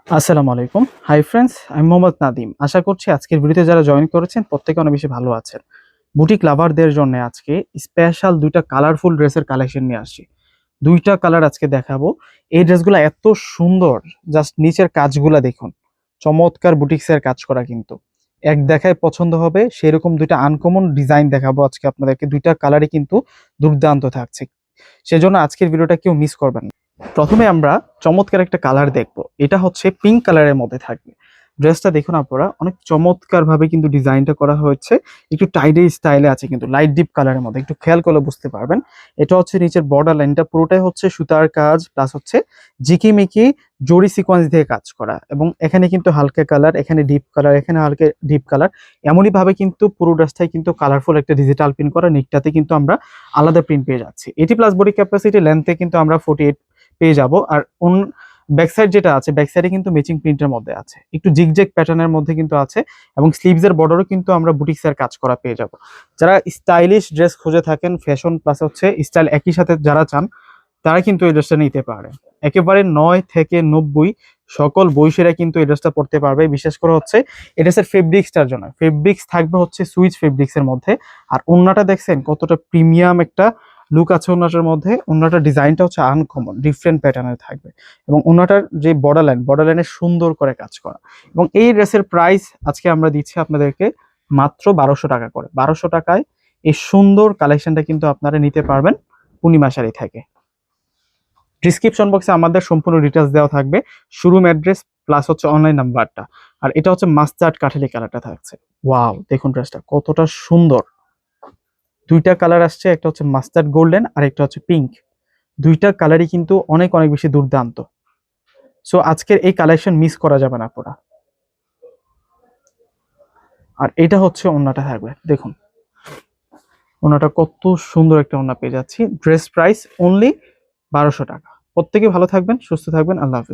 আসসালামু আলাইকুম। Hi friends, আমি মোহাম্মদ নাদিম। আশা করছি আজকের ভিডিওতে যারা জয়েন করেছেন প্রত্যেকে অনেক বেশি ভালো আছেন। বুটিক লাভারদের জন্য আজকে স্পেশাল ২টা কালারফুল ড্রেসের কালেকশন নিয়ে আসছি। ২টা কালার আজকে দেখাবো। এই ড্রেসগুলো এত সুন্দর, জাস্ট নিচের কাজগুলা দেখুন। চমৎকার বুটিক্সের কাজ করা কিন্তু। এক দেখায় পছন্দ হবে সেরকম ২টা আনকমন ডিজাইন দেখাবো আজকে আপনাদেরকে। ২টা কালারই কিন্তু দুর্দান্ত থাকছে। সেজন্য আজকের ভিডিওটা কেউ মিস করবেন না। প্রথমে আমরা চমৎকার একটা কালার দেখব। এটা হচ্ছে পিঙ্ক কালারের মধ্যে থাকবে। ড্রেসটা দেখুন আপনারা, অনেক চমৎকার ভাবে কিন্তু ডিজাইনটা করা হয়েছে। একটু টাইডি স্টাইলে আছে কিন্তু, লাইট ডিপ কালারের মধ্যে। একটু খেয়াল করলে বুঝতে পারবেন। এটা হচ্ছে নিচের বর্ডার লাইনটা পুরোটাই হচ্ছে সুতার কাজ প্লাস হচ্ছে ঝিকিমিকি জরি সিকোয়েন্স দিয়ে কাজ করা, এবং এখানে কিন্তু হালকা কালার, এখানে ডিপ কালার, এখানে হালকা ডিপ কালার। এমনই ভাবে কিন্তু পুরো ড্রেসটাই কিন্তু কালারফুল একটা ডিজিটাল প্রিন্ট করা। নিকটাতে কিন্তু আমরা আলাদা প্রিন্ট পেয়ে যাচ্ছি। 80 প্লাস বডি ক্যাপাসিটি, লেন্থে কিন্তু আমরা 48 পেয়ে যাব। আর ব্যাক সাইড যেটা আছে, ব্যাক সাইডে কিন্তু ম্যাচিং প্রিন্টের মধ্যে আছে, একটু জিগজ্যাগ প্যাটার্নের মধ্যে কিন্তু আছে, এবং স্লিভসের বর্ডারও কিন্তু আমরা বুটিক্সের কাজ করা পেয়ে যাব। যারা স্টাইলিশ ড্রেস খুঁজে থাকেন, ফ্যাশন প্লাস হচ্ছে স্টাইল একই সাথে যারা চান, তারা কিন্তু এই ড্রেসটা নিতে পারে। একেবারে 9 থেকে 90 সকল বয়সীরা কিন্তু এই ড্রেসটা পড়তে পারবে। বিশেষ করে হচ্ছে এই ড্রেসের ফেব্রিক্সটার জন্য, ফেব্রিক্স থাকবে হচ্ছে সুইচ ফেব্রিক্সের মধ্যে। আর ওন্নাটা দেখছেন কতটা প্রিমিয়াম একটা লুক আছে ওন্নাটার মধ্যে। ওন্নাটার ডিজাইনটা হচ্ছে আনকমন, ডিফারেন্ট প্যাটার্নের থাকবে, এবং ওন্নাটার যে বর্ডার লাইনে সুন্দর করে কাজ করা। এবং এই ড্রেসের প্রাইস আজকে আমরা দিচ্ছি আপনাদেরকে মাত্র 1200 টাকা করে। 1200 টাকায় এই সুন্দর কালেকশনটা কিন্তু আপনারা নিতে পারবেন পূর্ণিমা শাড়ি থেকে। ডিসক্রিপশন বক্সে আমাদের সম্পূর্ণ ডিটেলস দেওয়া থাকবে, শোরুম অ্যাড্রেস প্লাস হচ্ছে অনলাইন নাম্বারটা। আর এটা হচ্ছে মাস্টার্ড কাঠালি কালারটা থাকছে। ওয়াও, দেখুন ড্রেসটা কতটা সুন্দর। 2টা কালার আসছে, একটা হচ্ছে মাস্টার্ড গোল্ডেন আর একটা হচ্ছে পিঙ্ক। 2টা কালারই কিন্তু অনেক অনেক বেশি দুর্দান্ত। সো আজকের এই কালেকশন মিস করা যাবে না পুরা। আর এটা হচ্ছে ওন্নাটা থাকবে, দেখুন ওন্নাটা কত সুন্দর একটা ওন্না পেয়ে যাচ্ছি। ড্রেস প্রাইস অনলি 1200 টাকা। প্রত্যেকে ভালো থাকবেন, সুস্থ থাকবেন। আল্লাহ হাফেজ।